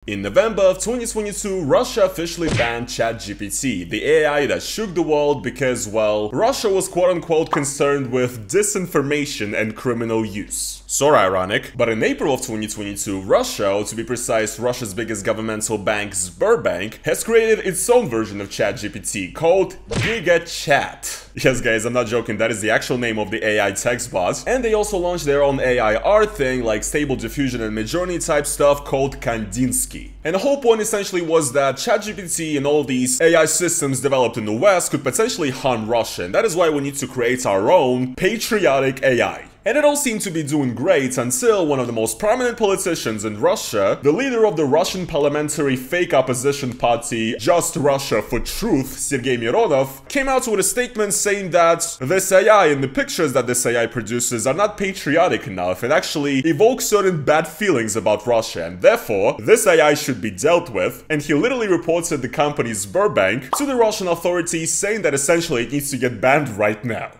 In November of 2022, Russia officially banned ChatGPT, the AI that shook the world because, well, Russia was quote-unquote concerned with disinformation and criminal use. So ironic, but in April of 2022, Russia, or to be precise, Russia's biggest governmental bank, Sberbank, has created its own version of ChatGPT called GigaChat. Yes guys, I'm not joking, that is the actual name of the AI text bot. And they also launched their own AI art thing like Stable Diffusion and Midjourney type stuff called Kandinsky. And the whole point essentially was that ChatGPT and all these AI systems developed in the West could potentially harm Russia, and that is why we need to create our own Patriotic AI. And it all seemed to be doing great until one of the most prominent politicians in Russia, the leader of the Russian parliamentary fake opposition party Just Russia for Truth, Sergei Mironov, came out with a statement saying that this AI and the pictures that this AI produces are not patriotic enough and actually evoke certain bad feelings about Russia, and therefore this AI should be dealt with. And he literally reported the company Sberbank to the Russian authorities, saying that essentially it needs to get banned right now.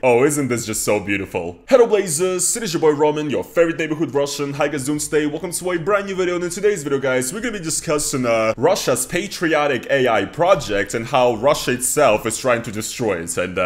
Oh, isn't this just so beautiful? Hello Blazers, it is your boy Roman, your favorite neighborhood Russian. Hi guys, doing today? Welcome to a brand new video, and in today's video guys, we're gonna be discussing Russia's Patriotic AI project and how Russia itself is trying to destroy it, and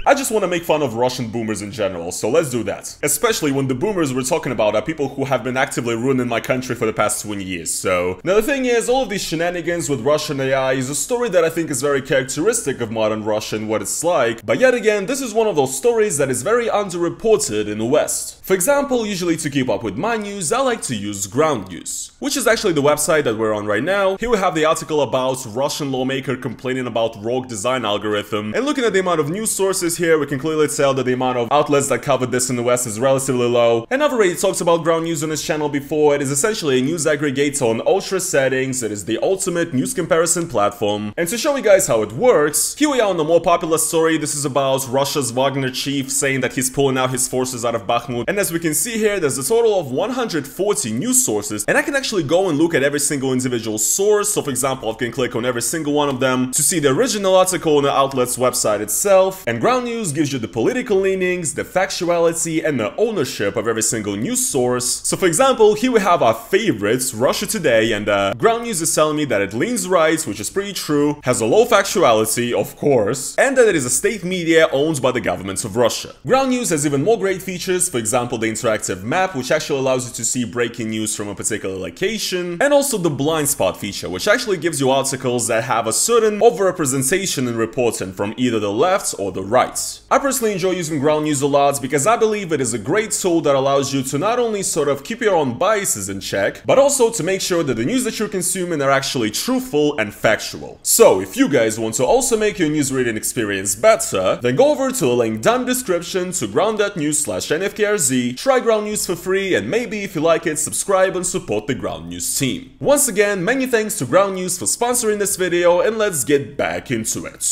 I just want to make fun of Russian boomers in general, so let's do that. Especially when the boomers we're talking about are people who have been actively ruining my country for the past 20 years, so... Now the thing is, all of these shenanigans with Russian AI is a story that I think is very characteristic of modern Russia and what it's like, but yet again, this is one of those stories that is very underreported in the West. For example, usually to keep up with my news, I like to use Ground News, which is actually the website that we're on right now. Here we have the article about Russian lawmaker complaining about rogue design algorithm, and looking at the amount of news sources here, we can clearly tell that the amount of outlets that cover this in the West is relatively low. And I've already talked about Ground News on this channel before. It is essentially a news aggregator on ultra settings. It is the ultimate news comparison platform. And to show you guys how it works, here we are on the more popular story. This is about Russia's Wagner chief saying that he's pulling out his forces out of Bakhmut. And as we can see here, there's a total of 140 news sources, and I can actually go and look at every single individual source. So for example, I can click on every single one of them to see the original article on the outlet's website itself. And Ground News gives you the political leanings, the factuality, and the ownership of every single news source. So for example, here we have our favorites, Russia Today, and Ground News is telling me that it leans right, which is pretty true, has a low factuality, of course, and that it is a state media owned by the government of Russia. Ground News has even more great features, for example the interactive map, which actually allows you to see breaking news from a particular location, and also the blind spot feature, which actually gives you articles that have a certain overrepresentation in reporting from either the left or the right. I personally enjoy using Ground News a lot because I believe it is a great tool that allows you to not only sort of keep your own biases in check, but also to make sure that the news that you're consuming are actually truthful and factual. So if you guys want to also make your news reading experience better, then go over to the link down in the description to ground.news/NFKRZ, try Ground News for free, and maybe if you like it, subscribe and support the Ground News team. Once again, many thanks to Ground News for sponsoring this video, and let's get back into it.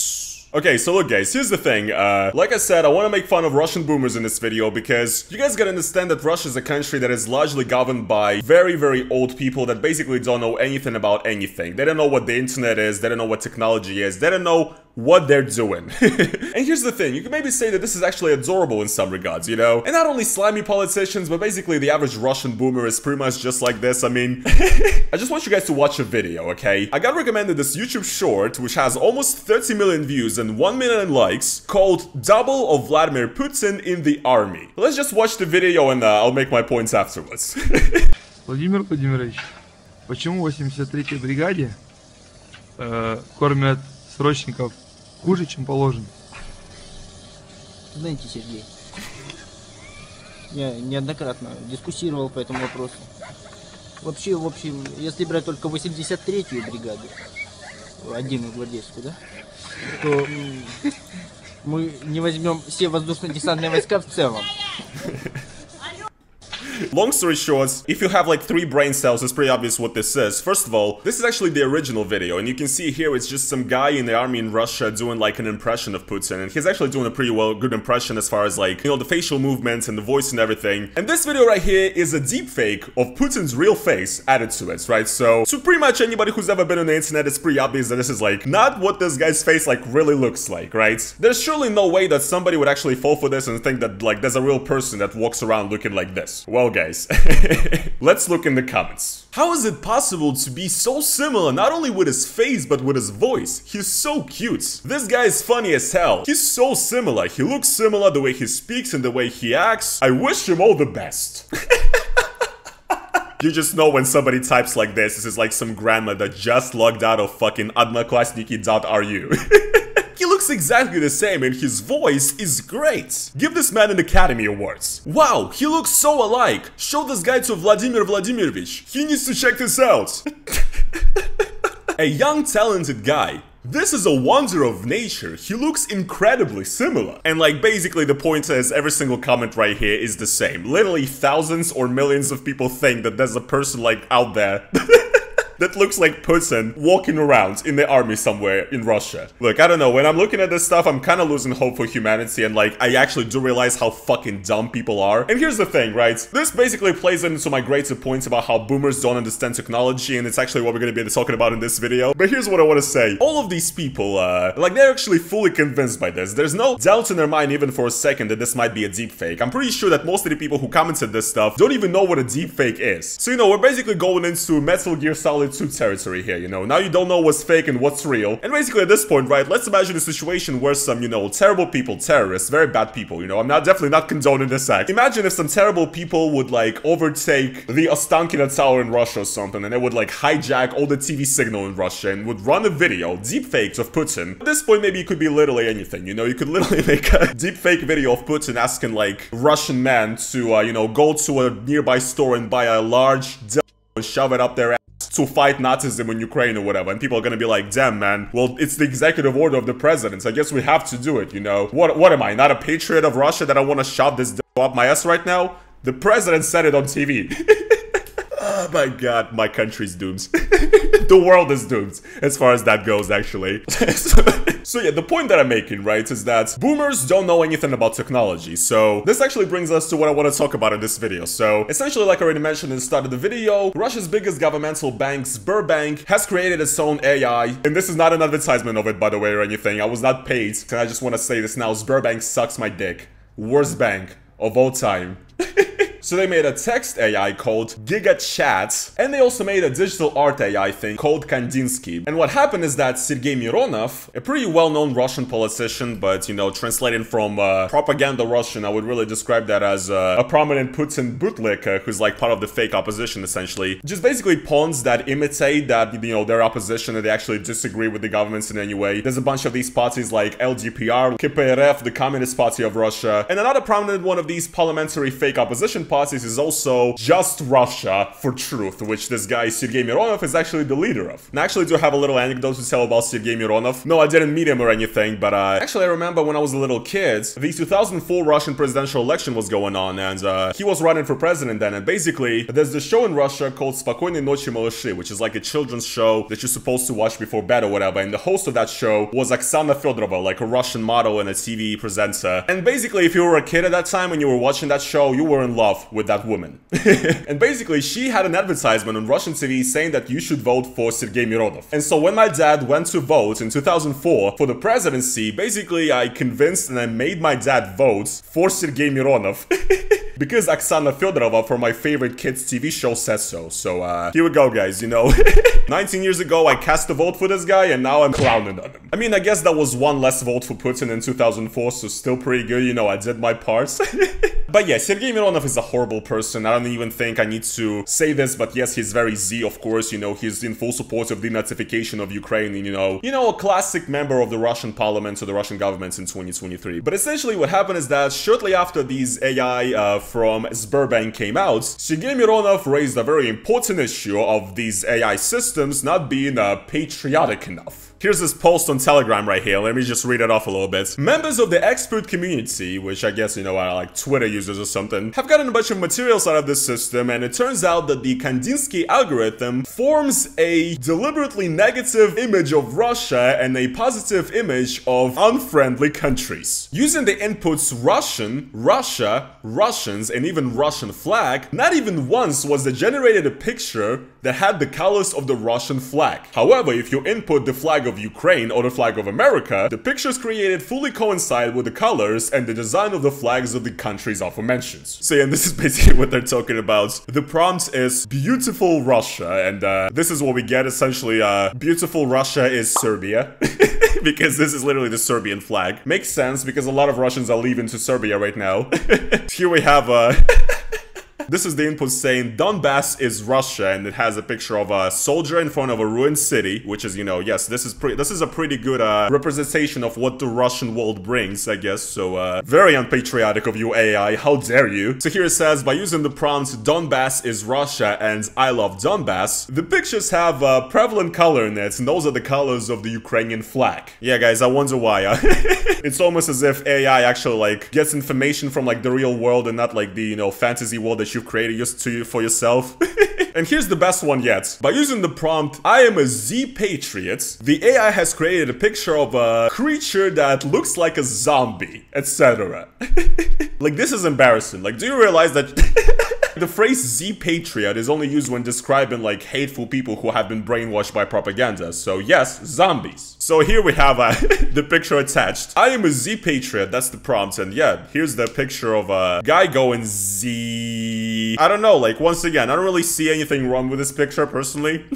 Okay, so look guys, here's the thing, like I said, I want to make fun of Russian boomers in this video because you guys gotta understand that Russia is a country that is largely governed by very, very old people that basically don't know anything about anything. They don't know what the internet is, they don't know what technology is, they don't know what they're doing. And here's the thing, you can maybe say that this is actually adorable in some regards, you know? And not only slimy politicians, but basically the average Russian boomer is pretty much just like this. I mean, I just want you guys to watch a video, okay? I got recommended this YouTube short, which has almost 30 million views and 1 million likes, called Double of Vladimir Putin in the Army. Let's just watch the video and I'll make my points afterwards. Владимир Владимирович, почему в 83-й бригаде кормят срочников хуже, чем положено? Знаете, Сергей, я неоднократно дискуссировал по этому вопросу. Вообще, в общем, если брать только 83-ю бригаду, отдельную гвардейскую, да, то мы не возьмем все воздушно-десантные войска в целом. Long story short, if you have like 3 brain cells, it's pretty obvious what this is. First of all, this is actually the original video, and you can see here it's just some guy in the army in Russia doing like an impression of Putin, and he's actually doing a pretty good impression as far as like, you know, the facial movements and the voice and everything. And this video right here is a deep fake of Putin's real face added to it, right? So, to pretty much anybody who's ever been on the internet, it's pretty obvious that this is like not what this guy's face like really looks like, right? There's surely no way that somebody would actually fall for this and think that like there's a real person that walks around looking like this. Well, guys, guys, let's look in the comments. How is it possible to be so similar not only with his face but with his voice? He's so cute. This guy is funny as hell. He's so similar. He looks similar the way he speaks and the way he acts. I wish him all the best. You just know when somebody types like this is like some grandma that just logged out of fucking odnoklassniki.ru. He looks exactly the same and his voice is great. Give this man an Academy Awards. Wow, he looks so alike. Show this guy to Vladimir Vladimirovich. He needs to check this out. A young talented guy. This is a wonder of nature. He looks incredibly similar. And like basically the point is every single comment right here is the same. Literally thousands or millions of people think that there's a person like out there that looks like Putin walking around in the army somewhere in Russia. Look, I don't know, when I'm looking at this stuff, I'm kind of losing hope for humanity, and like, I actually do realize how fucking dumb people are. And here's the thing, right? This basically plays into my greater points about how boomers don't understand technology, and it's actually what we're gonna be talking about in this video. But here's what I want to say. All of these people, like, they're actually fully convinced by this. There's no doubt in their mind even for a second that this might be a deepfake. I'm pretty sure that most of the people who commented this stuff don't even know what a deepfake is. So, you know, we're basically going into Metal Gear Solid 2 territory here, you know. Now you don't know what's fake and what's real. And basically at this point, right, let's imagine a situation where some, you know, terrible people, terrorists, very bad people, you know, I'm definitely not condoning this act. Imagine if some terrible people would, like, overtake the Ostankino Tower in Russia or something, and they would, like, hijack all the TV signal in Russia and would run a video, deepfakes of Putin. At this point, maybe it could be literally anything, you know. You could literally make a deepfake video of Putin asking, like, Russian men to, you know, go to a nearby store and buy a large dildo and shove it up their ass to fight Nazism in Ukraine or whatever, and people are gonna be like, damn man, well, it's the executive order of the president, so I guess we have to do it, you know. What am I, not a patriot of Russia that I want to shove this up my ass right now? The president said it on TV. Oh my god, my country's doomed. The world is doomed, as far as that goes, actually. So yeah, the point that I'm making, right, is that boomers don't know anything about technology. So this actually brings us to what I want to talk about in this video. So essentially, like I already mentioned at the start of the video, Russia's biggest governmental bank, Sberbank, has created its own AI. And this is not an advertisement of it, by the way, or anything. I was not paid. And I just want to say this now. Sberbank sucks my dick. Worst bank of all time. So they made a text AI called GigaChat, and they also made a digital art AI thing called Kandinsky. And what happened is that Sergei Mironov, a pretty well-known Russian politician, but, you know, translating from propaganda Russian, I would really describe that as a prominent Putin bootlicker who's like part of the fake opposition, essentially. Just basically pawns that imitate that, you know, their opposition and they actually disagree with the governments in any way. There's a bunch of these parties like LDPR, KPRF, the Communist Party of Russia, and another prominent one of these parliamentary fake opposition parties is also Just Russia for Truth, which this guy Sergei Mironov is actually the leader of. And I actually do have a little anecdote to tell about Sergei Mironov. No, I didn't meet him or anything, but actually I remember when I was a little kid, the 2004 Russian presidential election was going on, and he was running for president then, and basically there's this show in Russia called Spokойной ночи, малыши, which is like a children's show that you're supposed to watch before bed or whatever, and the host of that show was Oksana Fedorova, like a Russian model and a TV presenter. And basically if you were a kid at that time and you were watching that show, you were in love with that woman. And basically she had an advertisement on Russian TV saying that you should vote for Sergei Mironov. And so when my dad went to vote in 2004 for the presidency, basically I convinced and I made my dad vote for Sergei Mironov. Because Oksana Fedorova from my favorite kids TV show says so. So here we go, guys, you know. 19 years ago I cast a vote for this guy and now I'm clowning on him. I mean, I guess that was one less vote for Putin in 2004, so still pretty good, you know, I did my part. But yeah, Sergei Mironov is a horrible person. I don't even think I need to say this, but yes, he's very Z, of course, you know, he's in full support of denazification of Ukraine, and you know, a classic member of the Russian parliament or the Russian government in 2023. But essentially what happened is that shortly after these AI from Sberbank came out, Sergei Mironov raised a very important issue of these AI systems not being patriotic enough. Here's this post on Telegram right here. Let me just read it off a little bit. Members of the expert community, which I guess, you know, are like Twitter users or something, have gotten a bunch of materials out of this system, and it turns out that the Kandinsky algorithm forms a deliberately negative image of Russia and a positive image of unfriendly countries. Using the inputs Russian, Russia, Russians, and even Russian flag, not even once was there generated a picture that had the colors of the Russian flag. However, if you input the flag of of Ukraine or the flag of America, the pictures created fully coincide with the colors and the design of the flags of the countries aforementioned. So yeah, and this is basically what they're talking about. The prompt is beautiful Russia, and this is what we get essentially. Beautiful Russia is Serbia. Because this is literally the Serbian flag. Makes sense because a lot of Russians are leaving to Serbia right now. Here we have this is the input saying Donbass is Russia, and it has a picture of a soldier in front of a ruined city, which is, you know, yes, this is a pretty good representation of what the Russian world brings, I guess. So very unpatriotic of you, AI, how dare you. So here it says, by using the prompt Donbass is Russia and I love Donbass, the pictures have a prevalent color in it, and those are the colors of the Ukrainian flag. Yeah, guys, I wonder why. It's almost as if AI actually like gets information from like the real world and not like the, you know, fantasy world that you've created for yourself. And here's the best one yet. By using the prompt, I am a Z Patriot, the AI has created a picture of a creature that looks like a zombie, etc. Like, this is embarrassing. Like, do you realize that the phrase Z Patriot is only used when describing like hateful people who have been brainwashed by propaganda? So yes, zombies. So here we have the picture attached. I am a Z Patriot, that's the prompt, and yeah, here's the picture of a guy going Z. I don't know, like, once again, I don't really see anything wrong with this picture, personally.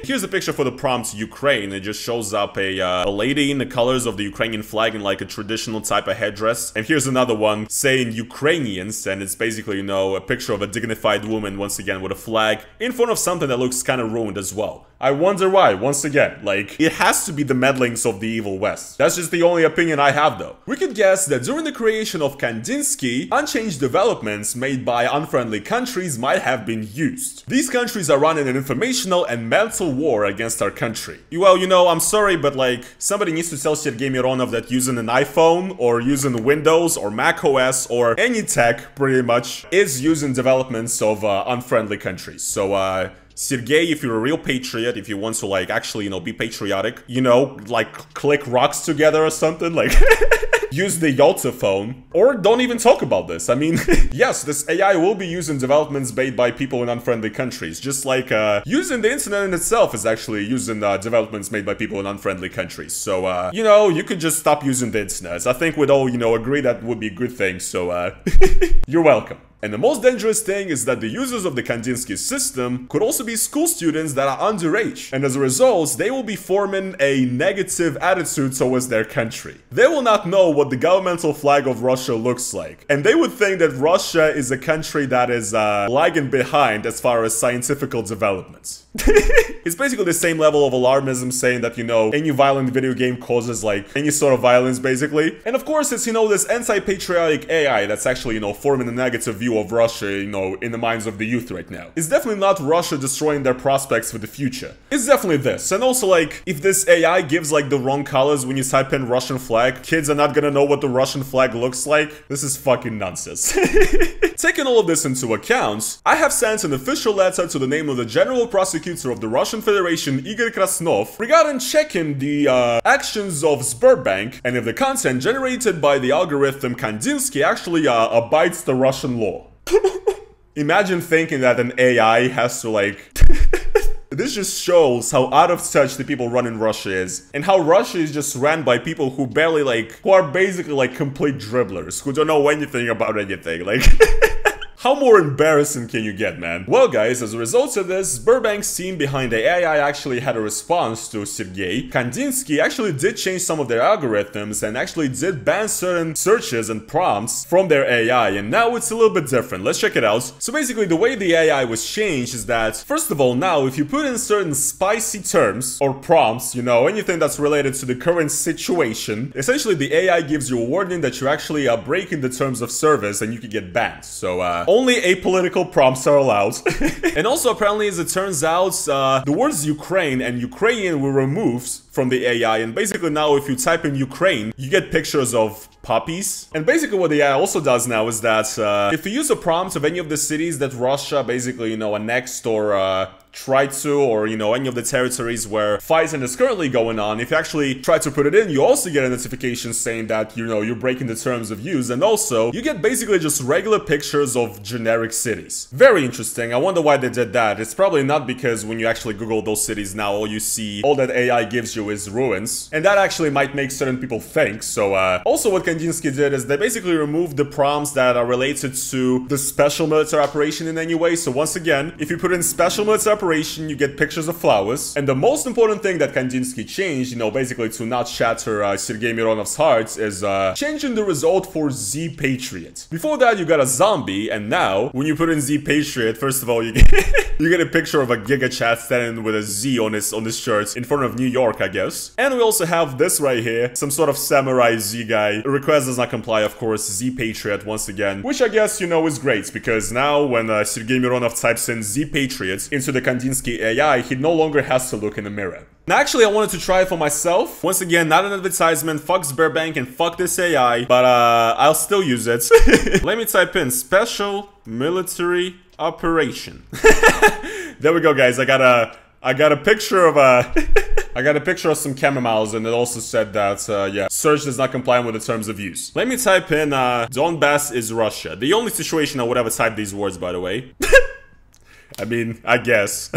Here's a picture for the prompt Ukraine. It just shows up a lady in the colors of the Ukrainian flag in like a traditional type of headdress. And here's another one saying Ukrainians, and it's basically, you know, a picture of a dignified woman, once again, with a flag in front of something that looks kind of ruined as well. I wonder why, once again, like, it has to be the meddlings of the evil West. That's just the only opinion I have, though. We could guess that during the creation of Kandinsky, unchanged developments made by unfriendly countries might have been used. These countries are running an informational and mental war against our country. Well, you know, I'm sorry, but like, somebody needs to tell Sergei Mironov that using an iPhone, or using Windows, or Mac OS, or any tech, pretty much, is using developments of unfriendly countries. So, Sergei, if you're a real patriot, if you want to, like, actually, you know, be patriotic, you know, like, click rocks together or something, like, use the Yalta phone, or don't even talk about this. I mean, yes, this AI will be using developments made by people in unfriendly countries, just like, using the internet in itself is actually using, developments made by people in unfriendly countries. So, you know, you could just stop using the internet. I think we'd all, you know, agree that would be a good thing, so, you're welcome. And the most dangerous thing is that the users of the Kandinsky system could also be school students that are underage, and as a result, they will be forming a negative attitude towards their country. They will not know what the governmental flag of Russia looks like, and they would think that Russia is a country that is lagging behind as far as scientific developments. It's basically the same level of alarmism saying that, you know, any violent video game causes like any sort of violence, basically. And of course, it's, you know, this anti-patriotic AI that's actually, you know, forming a negative view of Russia, you know, in the minds of the youth right now. It's definitely not Russia destroying their prospects for the future. It's definitely this. And also, like, if this AI gives like the wrong colors when you type in Russian flag, kids are not gonna know what the Russian flag looks like. This is fucking nonsense. Taking all of this into account, I have sent an official letter to the name of the General Prosecutor of the Russian Federation, Igor Krasnov, regarding checking the actions of Sberbank and if the content generated by the algorithm Kandinsky actually abides the Russian law. Imagine thinking that an AI has to, like... This just shows how out of touch the people running Russia is, and how Russia is just ran by people who barely, like, who are basically like complete dribblers, who don't know anything about anything, like... How more embarrassing can you get, man? Well, guys, as a result of this, Sberbank's team behind the AI actually had a response to Sergei. Kandinsky actually did change some of their algorithms and actually did ban certain searches and prompts from their AI, and now it's a little bit different. Let's check it out. So basically, the way the AI was changed is that, first of all, now, if you put in certain spicy terms or prompts, you know, anything that's related to the current situation, essentially the AI gives you a warning that you're actually breaking the terms of service and you could get banned. So, only apolitical prompts are allowed. And also, apparently, as it turns out, the words Ukraine and Ukrainian were removed from the AI, and basically now if you type in Ukraine, you get pictures of puppies. And basically what the AI also does now is that if you use a prompt of any of the cities that Russia basically, you know, annexed or try to, or you know, any of the territories where fighting is currently going on, if you actually try to put it in, you also get a notification saying that, you know, you're breaking the terms of use, and also you get basically just regular pictures of generic cities. Very interesting. I wonder why they did that. It's probably not because when you actually Google those cities now, all you see, all that AI gives you is ruins, and that actually might make certain people think. So also what Kandinsky did is they basically removed the prompts that are related to the special military operation in any way. So once again, if you put in special military operation, you get pictures of flowers. And the most important thing that Kandinsky changed, you know, basically to not shatter Sergei Mironov's heart, is changing the result for Z Patriot. Before that, you got a zombie, and now when you put in Z Patriot, first of all, you get you get a picture of a Giga Chat standing with a Z on his shirt in front of New York, I guess. And we also have this right here, some sort of samurai Z guy. Request does not comply, of course, Z Patriot once again, which I guess, you know, is great, because now when Sergei Mironov types in Z Patriot into the Kandinsky AI, he no longer has to look in the mirror. Now, actually, I wanted to try it for myself. Once again, not an advertisement, fuck Sberbank and fuck this AI, but I'll still use it. Let me type in special military operation. There we go, guys. I got a picture of I got a picture of some chamomiles, and it also said that, yeah, search does not comply with the terms of use. Let me type in, Donbass is Russia. The only situation I would ever type these words, by the way. I mean, I guess.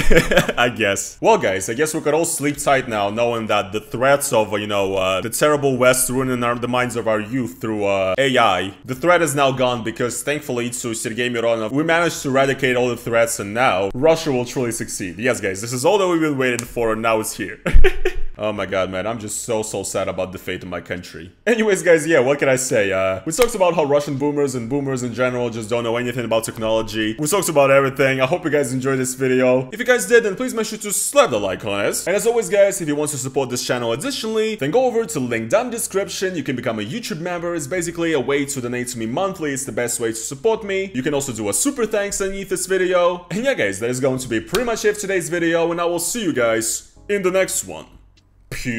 I guess. Well, guys, I guess we could all sleep tight now, knowing that the threats of, you know, the terrible West ruining the minds of our youth through AI, the threat is now gone, because thankfully to Sergei Mironov, we managed to eradicate all the threats, and now Russia will truly succeed. Yes, guys, this is all that we've been waiting for, and now it's here. Oh my god, man, I'm just so sad about the fate of my country. Anyways, guys, yeah, what can I say? We talked about how Russian boomers and boomers in general just don't know anything about technology. We talked about everything. I hope you guys enjoyed this video. If you guys did, then please make sure to slap the like on it. And as always, guys, if you want to support this channel additionally, then go over to the link down in the description. You can become a YouTube member. It's basically a way to donate to me monthly. It's the best way to support me. You can also do a super thanks underneath this video. And yeah, guys, that is going to be pretty much it for today's video, and I will see you guys in the next one. Peace.